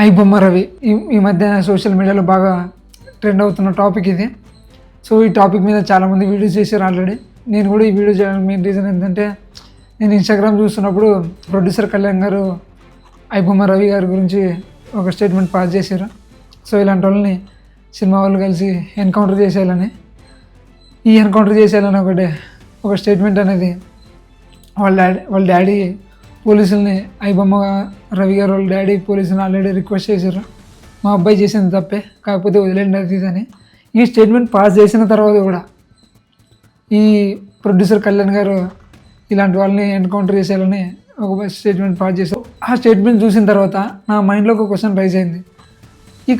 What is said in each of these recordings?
ఐబొమ్మ రవి ఈ మధ్య సోషల్ మీడియాలో బాగా ట్రెండ్ అవుతున్న టాపిక్ ఇది. సో ఈ టాపిక్ మీద చాలామంది వీడియోస్ చేశారు ఆల్రెడీ. నేను కూడా ఈ వీడియో చేయడానికి మెయిన్ రీజన్ ఏంటంటే, నేను ఇన్స్టాగ్రామ్ చూస్తున్నప్పుడు ప్రొడ్యూసర్ కళ్యాణ్ గారు ఐబొమ్మ రవి గారి గురించి ఒక స్టేట్మెంట్ పాస్ చేశారు. సో ఇలాంటి వాళ్ళని సినిమా వాళ్ళు కలిసి ఎన్కౌంటర్ చేసేయాలని, ఈ ఎన్కౌంటర్ చేసేయాలని ఒక స్టేట్మెంట్ అనేది వాళ్ళ డాడీ పోలీసుల్ని, ఐబొమ్మ రవి గారు వాళ్ళ డాడీ పోలీసుని ఆల్రెడీ రిక్వెస్ట్ చేశారు, మా అబ్బాయి చేసింది తప్పే, కాకపోతే వదిలేండి అది అని. ఈ స్టేట్మెంట్ పాస్ చేసిన తర్వాత కూడా ఈ ప్రొడ్యూసర్ కళ్యాణ్ గారు ఇలాంటి వాళ్ళని ఎన్కౌంటర్ చేసేయాలని ఒక స్టేట్మెంట్ పాస్ చేశారు. ఆ స్టేట్మెంట్ చూసిన తర్వాత నా మైండ్లో ఒక క్వశ్చన్ రైజ్ అయింది. ఈ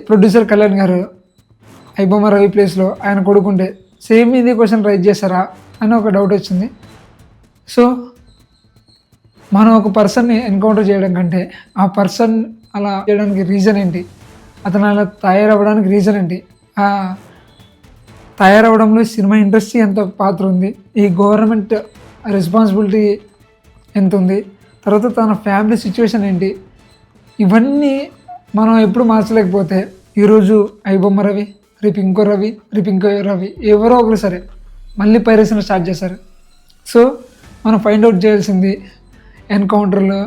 ప్రొడ్యూసర్ కళ్యాణ్ గారు ఐబొమ్మ రవి ప్లేస్లో ఆయన కొడుకుంటే సేమ్ ఇదే క్వశ్చన్ రైజ్ చేస్తారా అని ఒక డౌట్ వచ్చింది. సో మనం ఒక పర్సన్ని ఎన్కౌంటర్ చేయడం కంటే ఆ పర్సన్ అలా చేయడానికి రీజన్ ఏంటి, అతను అలా తయారవ్వడానికి రీజన్ ఏంటి, ఆ తయారవడంలో సినిమా ఇండస్ట్రీ ఎంత పాత్ర ఉంది, ఈ గవర్నమెంట్ రెస్పాన్సిబిలిటీ ఎంత ఉంది, తర్వాత తన ఫ్యామిలీ సిచ్యువేషన్ ఏంటి, ఇవన్నీ మనం ఎప్పుడు మార్చలేకపోతే ఈరోజు ఐబొమ్మ రవి, రేపు ఇంకో రవి, రేపు ఇంకో రవి, ఎవరో ఒకరు సరే మళ్ళీ పైరసీని స్టార్ట్ చేస్తారు. సో మనం ఫైండ్ అవుట్ చేయాల్సింది ఎన్కౌంటర్లో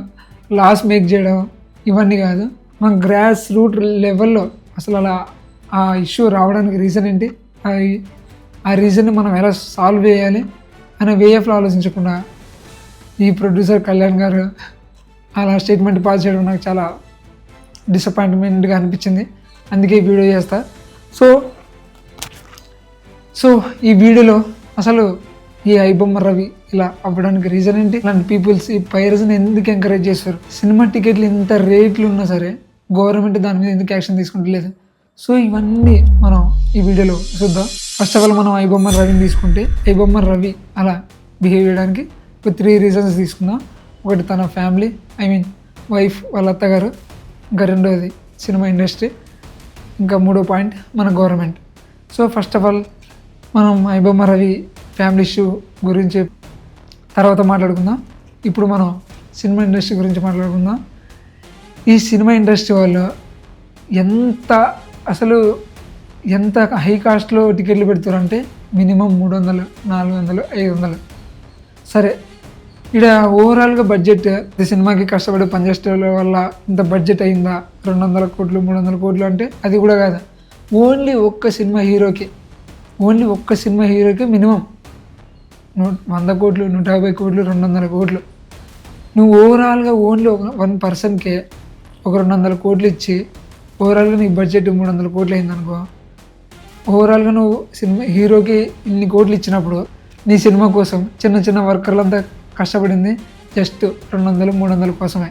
లాస్ మేక్ చేయడం ఇవన్నీ కాదు, మన గ్రాస్ రూట్ లెవెల్లో అసలు అలా ఆ ఇష్యూ రావడానికి రీజన్ ఏంటి, ఆ రీజన్ని మనం ఎలా సాల్వ్ చేయాలి అనే వే ఆఫ్లో ఆలోచించకుండా ఈ ప్రొడ్యూసర్ కళ్యాణ్ గారు అలా స్టేట్మెంట్ పాస్ చేయడం నాకు చాలా డిసప్పాయింట్మెంట్గా అనిపించింది. అందుకే ఈ వీడియో చేస్తా. సో ఈ వీడియోలో అసలు ఈ ఐబొమ్మ రవి ఇలా అవ్వడానికి రీజన్ ఏంటి, ఇలాంటి పీపుల్స్ ఈ పైరసీని ఎందుకు ఎంకరేజ్ చేస్తారు, సినిమా టికెట్లు ఇంత రేట్లు ఉన్నా సరే గవర్నమెంట్ దాని మీద ఎందుకు యాక్షన్ తీసుకుంటలేదు. సో ఇవన్నీ మనం ఈ వీడియోలో చూద్దాం. ఫస్ట్ ఆఫ్ ఆల్ మనం ఐబొమ్మ రవిని తీసుకుంటే, ఐబొమ్మ రవి అలా బిహేవ్ చేయడానికి ఒక 3 రీజన్స్ తీసుకుందాం. ఒకటి తన ఫ్యామిలీ, వైఫ్ వాళ్ళ అత్తగారు, ఇంకా రెండోది సినిమా ఇండస్ట్రీ, ఇంకా మూడో పాయింట్ మన government. So first of all మనం ఐబొమ్మ రవి ఫ్యామిలీ ఇష్యూ గురించి తర్వాత మాట్లాడుకుందాం. ఇప్పుడు మనం సినిమా ఇండస్ట్రీ గురించి మాట్లాడుకుందాం. ఈ సినిమా ఇండస్ట్రీ వాళ్ళు ఎంత హై కాస్ట్లో టికెట్లు పెడుతారంటే మినిమం 300, 400, 500. సరే, ఇక్కడ ఓవరాల్గా బడ్జెట్ సినిమాకి కష్టపడి పనిచేసే వల్ల ఇంత బడ్జెట్ అయిందా, 200 కోట్లు 300 కోట్లు అంటే అది కూడా కాదు. ఓన్లీ ఒక్క సినిమా హీరోకి మినిమం 100 కోట్లు, 150 కోట్లు, 200 కోట్లు. నువ్వు ఓవరాల్గా ఓన్లీ వన్ పర్సన్కే ఒక 200 కోట్లు ఇచ్చి ఓవరాల్గా నీ బడ్జెట్ 300 కోట్లు అయిందనుకో, ఓవరాల్గా నువ్వు సినిమా హీరోకి ఇన్ని కోట్లు ఇచ్చినప్పుడు నీ సినిమా కోసం చిన్న వర్కర్లంతా కష్టపడింది జస్ట్ 200, 300 కోసమే.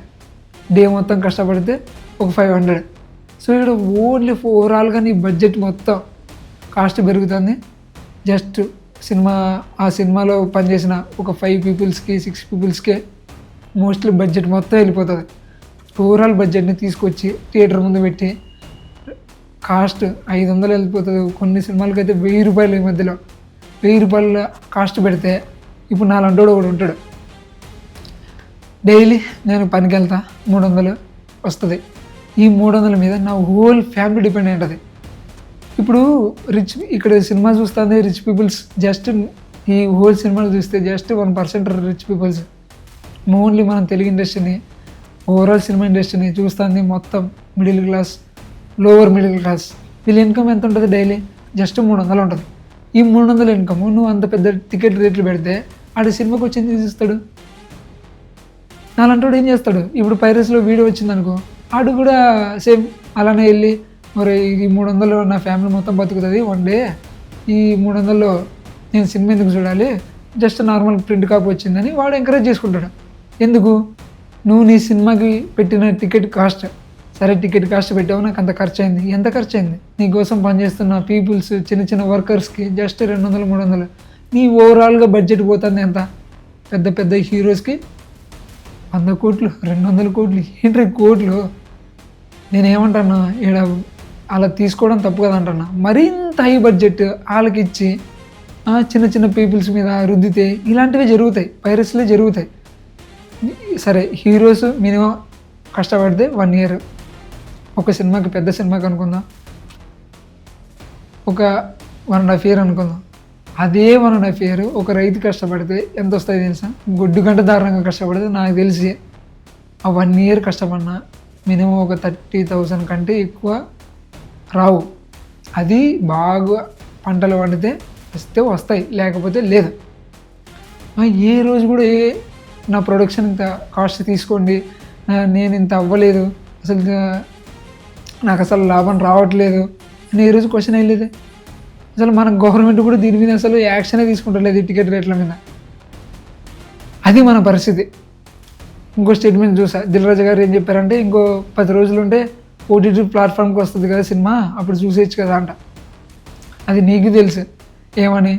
డే మొత్తం కష్టపడితే ఒక 500. సో ఇక్కడ ఓన్లీ ఓవరాల్గా నీ బడ్జెట్ మొత్తం కాస్ట్ పెరుగుతుంది. జస్ట్ ఆ సినిమాలో పనిచేసిన ఒక 5 పీపుల్స్కి 6 పీపుల్స్కే మోస్ట్లీ బడ్జెట్ మొత్తం వెళ్ళిపోతుంది. ఓవరాల్ బడ్జెట్ని తీసుకొచ్చి థియేటర్ ముందు పెట్టి కాస్ట్ 500 వెళ్ళిపోతుంది. కొన్ని సినిమాలకి అయితే 1000 రూపాయలు, ఈ మధ్యలో 1000 రూపాయల కాస్ట్ పెడితే ఇప్పుడు నాలంటోడు ఒకడు ఉంటాడు, డైలీ నేను పనికి వెళ్తా 300 వస్తుంది. ఈ 300 మీద నా హోల్ ఫ్యామిలీ డిపెండ్ అయి ఉంటుంది. ఇప్పుడు ఇక్కడ సినిమా చూస్తుంది రిచ్ పీపుల్స్, జస్ట్ ఈ హోల్ సినిమాలు చూస్తే జస్ట్ 1% రిచ్ పీపుల్స్. ఓన్లీ మనం తెలుగు ఇండస్ట్రీని, ఓవరాల్ సినిమా ఇండస్ట్రీని చూస్తుంది మొత్తం middle class, lower middle class. వీళ్ళ ఇన్కమ్ ఎంత ఉంటుంది, డైలీ జస్ట్ 300 ఉంటుంది. ఈ 300 ఇన్కమ్ నువ్వు అంత పెద్ద టికెట్ రేట్లు పెడితే ఆడ సినిమాకి వచ్చింది చూస్తాడు. నాలంటోడు ఏం చేస్తాడు, ఇప్పుడు పైరసీలో వీడియో వచ్చిందనుకో, ఆడు కూడా సేమ్ అలానే వెళ్ళి మరి ఈ 300 నా ఫ్యామిలీ మొత్తం బతుకుతుంది వన్ డే, ఈ 300 నేను సినిమా ఎందుకు చూడాలి, జస్ట్ నార్మల్ ప్రింట్ కాపీ వచ్చిందని వాడు ఎంకరేజ్ చేసుకుంటాడు. ఎందుకు, నువ్వు నీ సినిమాకి పెట్టిన టికెట్ కాస్ట్, సరే టికెట్ కాస్ట్ పెట్టావు, నాకు అంత ఖర్చు అయింది, ఎంత ఖర్చు అయింది, నీకోసం పనిచేస్తున్న పీపుల్స్ చిన్న వర్కర్స్కి జస్ట్ 200, 300. నీ ఓవరాల్గా బడ్జెట్ పోతుంది ఎంత, పెద్ద హీరోస్కి 100 కోట్లు 200 కోట్లు, ఏంటి కోట్లు. నేనేమంటున్నా, ఇక్కడ అలా తీసుకోవడం తప్పు కదా అంటున్నా. మరింత హై బడ్జెట్ వాళ్ళకి ఇచ్చి చిన్న పీపుల్స్ మీద రుద్దితే ఇలాంటివి జరుగుతాయి, పైరసీలే జరుగుతాయి. సరే, హీరోస్ మినిమం కష్టపడితే 1 year ఒక సినిమాకి, పెద్ద సినిమాకి అనుకుందాం ఒక 1.5 year అనుకుందాం. అదే 1.5 year ఒక రైతు కష్టపడితే ఎంత వస్తాయి తెలుసా? గొడ్డు గంట దారుణంగా కష్టపడితే నాకు తెలిసి ఆ 1 year కష్టపడినా మినిమం ఒక 30,000 కంటే ఎక్కువ రావు. అది బాగా పంటలు పండితే వస్తాయి, లేకపోతే లేదు. ఏ రోజు కూడా నా ప్రొడక్షన్ ఇంత కాస్ట్ తీసుకోండి, నేను ఇంత అవ్వలేదు, అసలు నాకు అసలు లాభం రావట్లేదు అని ఏ రోజు క్వశ్చన్ అయ్యలేదు. అసలు మన గవర్నమెంట్ కూడా దీని మీద అసలు యాక్షనే తీసుకుంటలేదు, టికెట్ రేట్ల మీద. అది మన పరిస్థితి. ఇంకో స్టేట్మెంట్ చూసా, దిల్రాజు గారు ఏం చెప్పారంటే, ఇంకో 10 రోజులు ఉంటే ఓటీటీ ప్లాట్ఫామ్కి వస్తుంది కదా సినిమా, అప్పుడు చూసేయచ్చు కదా అంట. అది నీకు తెలుసు ఏమని,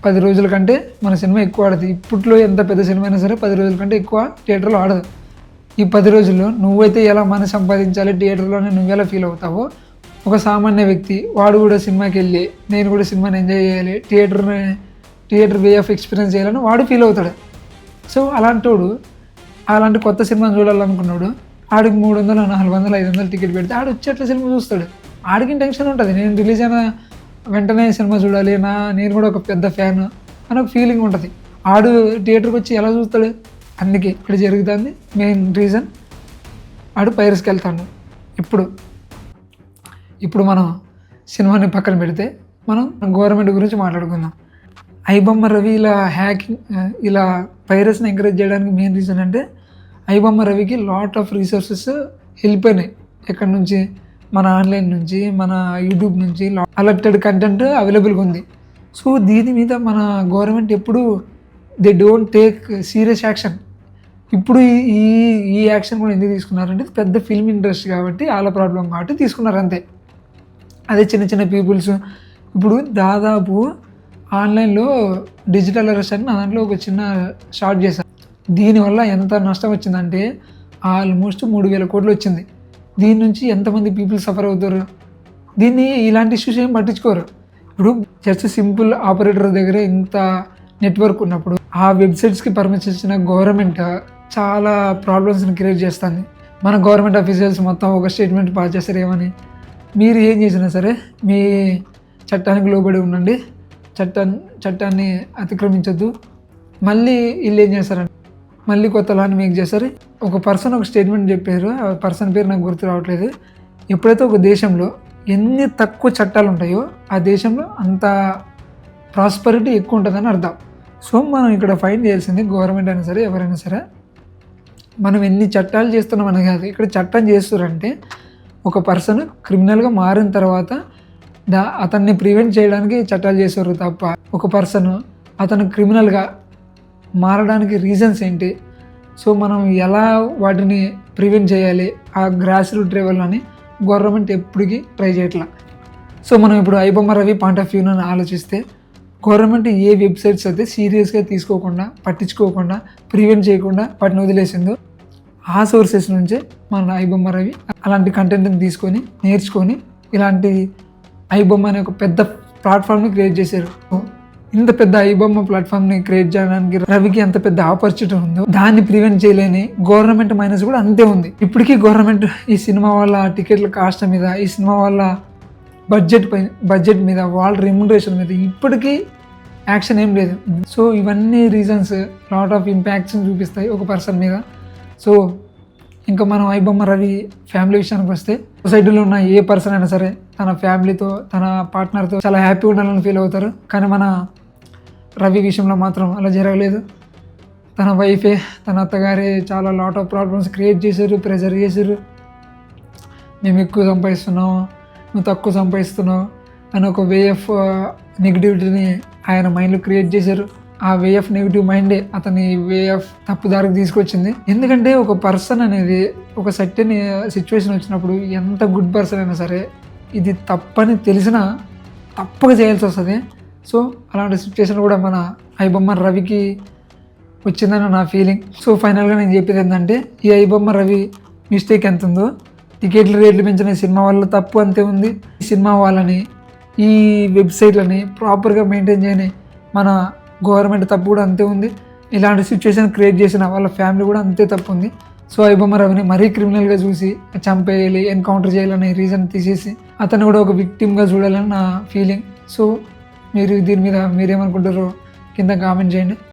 10 రోజుల కంటే మన సినిమా ఎక్కువ ఆడదు. ఇప్పట్లో ఎంత పెద్ద సినిమా అయినా సరే 10 రోజుల కంటే ఎక్కువ థియేటర్లో ఆడదు. ఈ 10 రోజుల్లో నువ్వైతే ఎలా మన సంపాదించాలి, థియేటర్లోనే నువ్వు ఎలా ఫీల్ అవుతావో, ఒక సామాన్య వ్యక్తి వాడు కూడా సినిమాకి వెళ్ళి నేను కూడా సినిమాని ఎంజాయ్ చేయాలి, థియేటర్ వే ఆఫ్ ఎక్స్పీరియన్స్ చేయాలని వాడు ఫీల్ అవుతాడు. సో అలాంటి కొత్త సినిమాని చూడాలనుకున్నాడు, ఆడికి 300, 400, 500 టికెట్ పెడితే ఆడు వచ్చేట్ల సినిమా చూస్తాడు. ఆడికి టెన్షన్ ఉంటుంది, నేను రిలీజ్ అయిన వెంటనే సినిమా చూడాలి, నేను కూడా ఒక పెద్ద ఫ్యాన్ అని ఒక ఫీలింగ్ ఉంటుంది. ఆడు థియేటర్కి వచ్చి ఎలా చూస్తాడు? అందుకే ఇక్కడ జరుగుతుంది మెయిన్ రీజన్, ఆడు పైరస్కి వెళ్తాడు. ఇప్పుడు మనం సినిమాని పక్కన పెడితే మనం గవర్నమెంట్ గురించి మాట్లాడుకుందాం. ఐబొమ్మ రవి ఇలా పైరస్ని ఎంకరేజ్ చేయడానికి మెయిన్ రీజన్ అంటే, ఐబొమ్మ రవికి లాట్ ఆఫ్ రిసోర్సెస్ వెళ్ళిపోయినాయి. ఎక్కడి నుంచి? మన ఆన్లైన్ నుంచి, మన యూట్యూబ్ నుంచి అలర్టెడ్ కంటెంట్ అవైలబుల్గా ఉంది. సో దీని మీద మన గవర్నమెంట్ ఎప్పుడు they don't take serious action. ఇప్పుడు ఈ యాక్షన్ కూడా ఎందుకు తీసుకున్నారంటే, పెద్ద ఫిల్మ్ ఇండస్ట్రీ కాబట్టి, వాళ్ళ ప్రాబ్లం కాబట్టి తీసుకున్నారు అంతే. అదే చిన్న పీపుల్స్ ఇప్పుడు దాదాపు ఆన్లైన్లో డిజిటల్ అరెస్ట్ అని నా దాంట్లో ఒక చిన్న షార్ట్ చేశాను. దీనివల్ల ఎంత నష్టం వచ్చిందంటే ఆల్మోస్ట్ 3,000 కోట్లు వచ్చింది. దీని నుంచి ఎంతమంది పీపుల్ సఫర్ అవుతారు? ఇలాంటి ఇష్యూస్ ఏం పట్టించుకోరు. ఇప్పుడు జస్ట్ సింపుల్ ఆపరేటర్ దగ్గర ఇంత నెట్వర్క్ ఉన్నప్పుడు ఆ వెబ్సైట్స్కి పర్మిషన్ ఇచ్చిన గవర్నమెంట్ చాలా ప్రాబ్లమ్స్ని క్రియేట్ చేస్తుంది. మన గవర్నమెంట్ ఆఫీషియల్స్ మొత్తం ఒక స్టేట్మెంట్ పాస్ చేస్తారు ఏమని, మీరు ఏం చేసినా సరే మీ చట్టానికి లోబడి ఉండండి, చట్టాన్ని అతిక్రమించొద్దు. మళ్ళీ వీళ్ళు ఏం చేస్తారంటే మళ్ళీ కొత్త లాని మేక్ చేస్తారు. ఒక పర్సన్ ఒక స్టేట్మెంట్ చెప్పారు, ఆ పర్సన్ పేరు నాకు గుర్తు రావట్లేదు. ఎప్పుడైతే ఒక దేశంలో ఎన్ని తక్కువ చట్టాలు ఉంటాయో ఆ దేశంలో అంత ప్రాస్పరిటీ ఎక్కువ ఉంటుందని అర్థం. సో మనం ఇక్కడ ఫైండ్ చేయాల్సింది, గవర్నమెంట్ అయినా సరే ఎవరైనా సరే, మనం ఎన్ని చట్టాలు చేస్తున్నాం అని కాదు, ఇక్కడ చట్టం చేస్తారంటే ఒక పర్సన్ క్రిమినల్గా మారిన తర్వాత అతన్ని ప్రివెంట్ చేయడానికి చట్టాలు చేస్తారు తప్ప, ఒక పర్సన్ అతను క్రిమినల్గా మారడానికి రీజన్స్ ఏంటి, సో మనం ఎలా వాటిని ప్రివెంట్ చేయాలి ఆ గ్రాస్ రూట్ లెవెల్లో అని గవర్నమెంట్ ఎప్పటికీ ట్రై చేయట్లా. సో మనం ఇప్పుడు ఐబొమ్మ రవి పాయింట్ ఆఫ్ వ్యూని ఆలోచిస్తే, గవర్నమెంట్ ఏ వెబ్సైట్స్ అయితే సీరియస్గా తీసుకోకుండా, పట్టించుకోకుండా, ప్రివెంట్ చేయకుండా వాటిని వదిలేసిందో ఆ సోర్సెస్ నుంచే మన ఐబొమ్మ రవి అలాంటి కంటెంట్ని తీసుకొని నేర్చుకొని ఇలాంటి ఐబొమ్మ అనే ఒక పెద్ద ప్లాట్ఫామ్ని క్రియేట్ చేశారు. ఇంత పెద్ద ఐబొమ్మ ప్లాట్ఫామ్ని క్రియేట్ చేయడానికి రవికి ఎంత పెద్ద ఆపర్చునిటీ ఉందో, దాన్ని ప్రివెంట్ చేయలేని గవర్నమెంట్ మైనస్ కూడా అంతే ఉంది. ఇప్పటికీ గవర్నమెంట్ ఈ సినిమా వాళ్ళ టికెట్ల కాస్ట్ మీద, ఈ సినిమా వాళ్ళ బడ్జెట్ మీద, వాళ్ళ రెమ్యునరేషన్ మీద ఇప్పటికీ యాక్షన్ ఏం లేదు. సో ఇవన్నీ రీజన్స్ లాట్ ఆఫ్ ఇంపాక్ట్స్ చూపిస్తాయి ఒక పర్సన్ మీద. సో ఇంకా మనం ఐబొమ్మ రవి ఫ్యామిలీ విషయానికి వస్తే, సొసైటీలో ఉన్న ఏ పర్సన్ అయినా సరే తన ఫ్యామిలీతో, తన పార్ట్నర్తో చాలా హ్యాపీగా ఉండాలని ఫీల్ అవుతారు. కానీ మన రవి విషయంలో మాత్రం అలా జరగలేదు. తన వైఫే, తన అత్తగారే చాలా లాట్ ఆఫ్ ప్రాబ్లమ్స్ క్రియేట్ చేశారు, ప్రెజర్ చేశారు. మేము ఎక్కువ సంపాదిస్తున్నావు, నువ్వు తక్కువ సంపాదిస్తున్నావు అని ఒక వే ఆఫ్ నెగిటివిటీని ఆయన మైండ్లో క్రియేట్ చేశారు. ఆ వే ఆఫ్ నెగిటివ్ మైండే అతని వే ఆఫ్ తప్పుదారికి తీసుకొచ్చింది. ఎందుకంటే ఒక పర్సన్ అనేది ఒక సర్టెన్ సిచ్యువేషన్ వచ్చినప్పుడు ఎంత గుడ్ పర్సన్ అయినా సరే ఇది తప్పని తెలిసినా తప్పక చేయాల్సి వస్తుంది. సో అలాంటి సిచ్యువేషన్ కూడా మన ఐబొమ్మ రవికి వచ్చిందని నా ఫీలింగ్. సో ఫైనల్గా నేను చెప్పేది ఏంటంటే, ఈ ఐబొమ్మ రవి మిస్టేక్ ఎంత ఉందో, టికెట్ల రేట్లు పెంచిన సినిమా వాళ్ళ తప్పు అంతే ఉంది. ఈ సినిమా వాళ్ళని, ఈ వెబ్సైట్లని ప్రాపర్గా మెయింటైన్ చేయని మన గవర్నమెంట్ తప్పు కూడా అంతే ఉంది. ఇలాంటి సిచ్యువేషన్ క్రియేట్ చేసిన వాళ్ళ ఫ్యామిలీ కూడా అంతే తప్పు ఉంది. సో ఐబొమ్మ రవిని మరీ క్రిమినల్గా చూసి చంపేయాలి, ఎన్కౌంటర్ చేయాలనే రీజన్ తీసేసి అతను కూడా ఒక విక్టిమ్గా చూడాలని నా ఫీలింగ్. సో మీరు దీని మీద మీరేమనుకుంటారో కింద కామెంట్ చేయండి.